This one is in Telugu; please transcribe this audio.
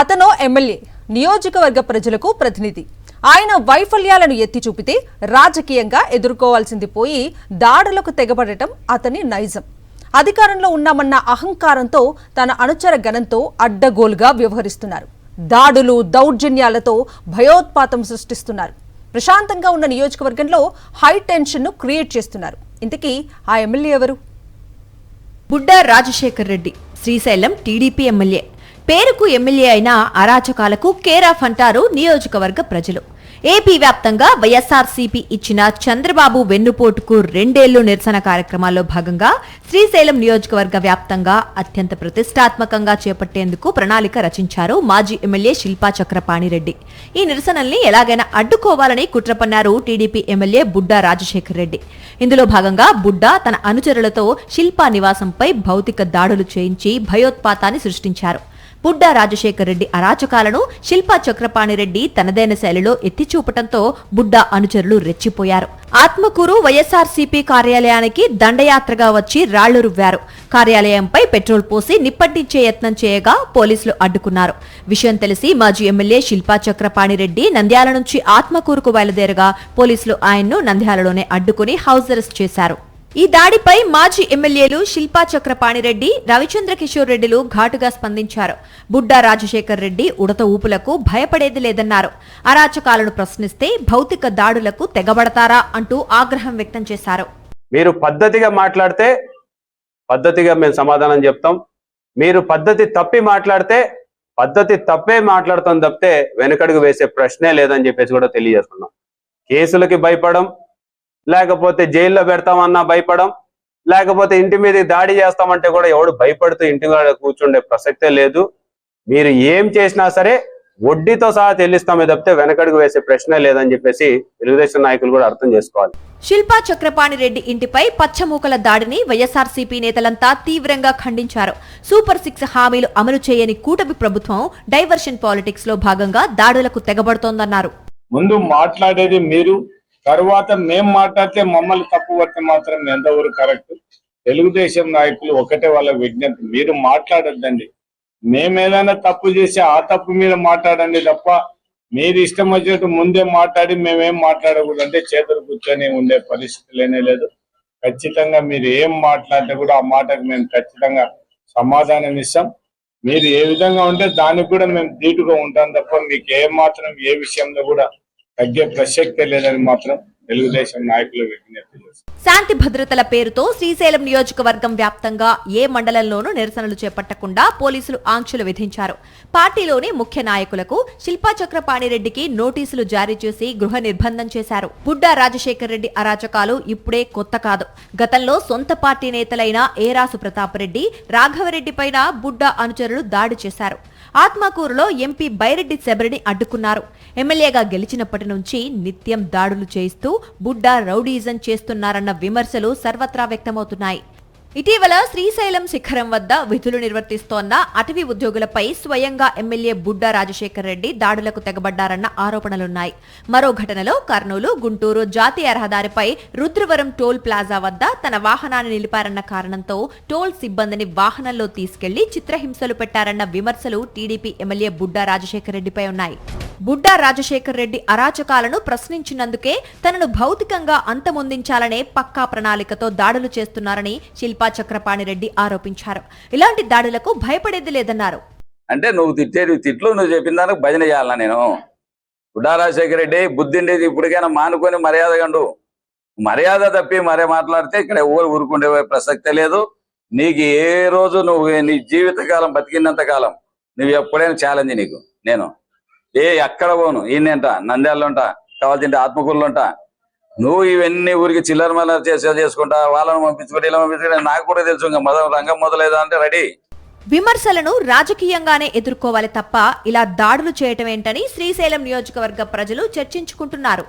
అతను ఎమ్మెల్యే, నియోజకవర్గ ప్రజలకు ప్రతినిధి. ఆయన వైఫల్యాలను ఎత్తి చూపితే రాజకీయంగా ఎదుర్కోవాల్సింది పోయి దాడులకు తెగబడటం అతని నైజం. అధికారంలో ఉన్నామన్న అహంకారంతో తన అనుచర గణంతో అడ్డగోలుగా వ్యవహరిస్తున్నారు. దాడులు, దౌర్జన్యాలతో భయోత్పాతం సృష్టిస్తున్నారు. ప్రశాంతంగా ఉన్న నియోజకవర్గంలో హై టెన్షన్ ను క్రియేట్ చేస్తున్నారు. ఇంతకీ ఆ ఎమ్మెల్యే ఎవరు? Budda Rajasekhar Reddy, Srisailam TDP MLA. పేరుకు ఎమ్మెల్యే అయినా అరాచకాలకు కేరాఫ్ అంటారు నియోజకవర్గ ప్రజలు. ఏపీ వ్యాప్తంగా వైఎస్ఆర్సీపీ ఇచ్చిన చంద్రబాబు వెన్నుపోటుకు 2 ఏళ్లు నిరసన కార్యక్రమాల్లో భాగంగా శ్రీశైలం నియోజకవర్గ వ్యాప్తంగా అత్యంత ప్రతిష్టాత్మకంగా చేపట్టేందుకు ప్రణాళిక రచించారు మాజీ ఎమ్మెల్యే శిల్పా చక్రపాణిరెడ్డి. ఈ నిరసనల్ని ఎలాగైనా అడ్డుకోవాలని కుట్ర పన్నారు టీడీపీ ఎమ్మెల్యే బుడ్డా రాజశేఖర్ రెడ్డి. ఇందులో భాగంగా బుడ్డా తన అనుచరులతో శిల్పా నివాసంపై భౌతిక దాడులు చేయించి భయోత్పాతాన్ని సృష్టించారు. బుడ్డా రాజశేఖర్ రెడ్డి అరాచకాలను శిల్పా చక్రపాణిరెడ్డి తనదైన శైలిలో ఎత్తిచూపటంతో బుడ్డా అనుచరులు రెచ్చిపోయారు. ఆత్మకూరు వైఎస్ఆర్సీపీ కార్యాలయానికి దండయాత్రగా వచ్చి రాళ్లు రువ్వారు. కార్యాలయంపై పెట్రోల్ పోసి నిప్పంటించే యత్నం చేయగా పోలీసులు అడ్డుకున్నారు. విషయం తెలిసి మాజీ ఎమ్మెల్యే శిల్పా చక్రపాణిరెడ్డి నంద్యాల నుంచి ఆత్మకూరుకు బయలుదేరగా పోలీసులు ఆయన్ను నంద్యాలలోనే అడ్డుకుని హౌస్ అరెస్ట్ చేశారు. ఈ దాడిపై మాజీ ఎమ్మెల్యేలు శిల్పా చక్రపాణిరెడ్డి, రవిచంద్ర కిషోర్ రెడ్డిలు ఘాటుగా స్పందించారు. బుడ్డా రాజశేఖర్ రెడ్డి ఉడత ఊపులకు భయపడేది లేదన్నారు. అరాచకాలను ప్రశ్నిస్తే భౌతిక దాడులకు తెగబడతారా అంటూ ఆగ్రహం వ్యక్తం చేశారు. మీరు పద్ధతిగా మాట్లాడితే పద్ధతిగా మేము సమాధానం చెప్తాం. మీరు పద్ధతి తప్పి మాట్లాడితే పద్ధతి తప్పే మాట్లాడతాం తప్పితే వెనకడుగు వేసే ప్రశ్నే లేదని చెప్పేసి కూడా తెలియజేస్తున్నాం. కేసులకి భయపడం, లేకపోతే జైల్లో పెడతామన్నా భయపడం, లేకపోతే ఇంటి మీద దాడి చేస్తామంటే కూడా ఎవడు భయపడుతూ ఇంటి మీద కూర్చుండే ప్రసక్తే లేదు. మీరు ఏం చేసినా సరే వడ్డీతో సహా చెల్లిస్తామే తప్పితే వెనకడుగు వేసే ప్రశ్నే లేదని చెప్పేసి తెలుగుదేశం నాయకులు కూడా అర్థం చేసుకోవాలి. శిల్పా చక్రపాణిరెడ్డి ఇంటిపై పచ్చమూకల దాడిని వైఎస్ఆర్సీపీ నేతలంతా తీవ్రంగా ఖండించారు. సూపర్ 6 హామీలు అమలు చేయని కూటమి ప్రభుత్వం డైవర్షన్ పాలిటిక్స్ లో భాగంగా దాడులకు తెగబడుతోందన్నారు. ముందు మాట్లాడేది మీరు, తర్వాత మేం మాట్లాడితే మమ్మల్ని తప్పు పడితే మాత్రం ఎంతవరకు కరెక్ట్? తెలుగుదేశం నాయకులు ఒకటే వాళ్ళ విజ్ఞప్తి, మీరు మాట్లాడొద్దండి. మేమేదైనా తప్పు చేసి ఆ తప్పు మీద మాట్లాడండి తప్ప మీరు ఇష్టం వచ్చినట్టు ముందే మాట్లాడి మేమేం మాట్లాడకూడదు అంటే చేతులు కూర్చొని ఉండే పరిస్థితి లేనే లేదు. ఖచ్చితంగా మీరు ఏం మాట్లాడితే కూడా ఆ మాటకు మేము ఖచ్చితంగా సమాధానం ఇస్తాం. మీరు ఏ విధంగా ఉంటే దానికి కూడా మేము ధీటుగా ఉంటాం తప్ప మీకు ఏ మాత్రం ఏ విషయంలో కూడా తగ్గే ప్రసక్తే లేదని మాత్రం తెలుగుదేశం నాయకులు విజ్ఞప్తి చేస్తారు. శాంతి భద్రతల పేరుతో శ్రీశైలం నియోజకవర్గం వ్యాప్తంగా ఏ మండలంలోనూ నిరసనలు చేపట్టకుండా పోలీసులు ఆంక్షలు విధించారు. పార్టీలోని ముఖ్య నాయకులకు శిల్పా చక్రపాణిరెడ్డికి నోటీసులు జారీ చేసి గృహ నిర్బంధం చేశారు. బుడ్డా రాజశేఖర్ రెడ్డి అరాచకాలు ఇప్పుడే కొత్త కాదు. గతంలో సొంత పార్టీ నేతలైన ఏరాసు ప్రతాపరెడ్డి, రాఘవరెడ్డి పైన బుడ్డా అనుచరులు దాడి చేశారు. ఆత్మకూరులో ఎంపీ బైరెడ్డి శబరిని అడ్డుకున్నారు. ఎమ్మెల్యేగా గెలిచినప్పటి నుంచి నిత్యం దాడులు చేయిస్తూ బుడ్డా రౌడీజం చేస్తున్నారన్న విమర్శలు సర్వత్రా వ్యక్తమవుతున్నాయి. ఇటీవల శ్రీశైలం శిఖరం వద్ద విధులు నిర్వర్తిస్తోన్న అటవీ ఉద్యోగులపై స్వయంగా ఎమ్మెల్యే బుడ్డా రాజశేఖర్ రెడ్డి దాడులకు తెగబడ్డారన్న ఆరోపణలున్నాయి. మరో ఘటనలో కర్నూలు, గుంటూరు జాతీయ రహదారిపై రుద్రవరం టోల్ ప్లాజా వద్ద తన వాహనాన్ని నిలిపారన్న కారణంతో టోల్ సిబ్బందిని వాహనంలో తీసుకెళ్లి చిత్రహింసలు పెట్టారన్న విమర్శలు టీడీపీ ఎమ్మెల్యే బుడ్డా రాజశేఖర్ రెడ్డిపై ఉన్నాయి. బుడ్డా రాజశేఖర్ రెడ్డి అరాచకాలను ప్రశ్నించినందుకే తనను భౌతికంగా అంతమొందించాలనే పక్కా ప్రణాళికతో దాడులు చేస్తున్నారని శిల్పా చక్రపాణిరెడ్డి ఆరోపించారు. ఇలాంటి దాడులకు భయపడేది లేదన్నారు. అంటే నువ్వు తిట్టేది తిట్లు, నువ్వు చెప్పిన దానికి భజన చేయాలా? నేను బుడ్డా రాజశేఖర రెడ్డి బుద్ధిండేది ఇప్పటికైనా మానుకొని మర్యాద కండు. మర్యాద తప్పి మరే మాట్లాడితే ఇక్కడ ఎవరు ఊరుకుండే ప్రసక్తే లేదు. నీకు ఏ రోజు నువ్వు నీ జీవితకాలం బతికినంత కాలం నువ్వు ఎప్పుడైనా ఛాలెంజ్ నీకు. నేను ఎక్కడ పోను, ఈయనంట నంద్యాలలో ఉంటా, కావాల్సింటే ఆత్మకూరులో ఉంటా. నువ్వు ఇవన్నీ ఊరికి చిల్లర మల్లర చేసుకుంటా, వాళ్ళని పంపించుకుంటే ఇలా పంపించుకుంటే నాకు కూడా తెలుసు. ఇంకా రంగం మొదలేదా అంటే రెడీ. విమర్శలను రాజకీయంగానే ఎదుర్కోవాలి తప్ప ఇలా దాడులు చేయటమేంటని శ్రీశైలం నియోజకవర్గ ప్రజలు చర్చించుకుంటున్నారు.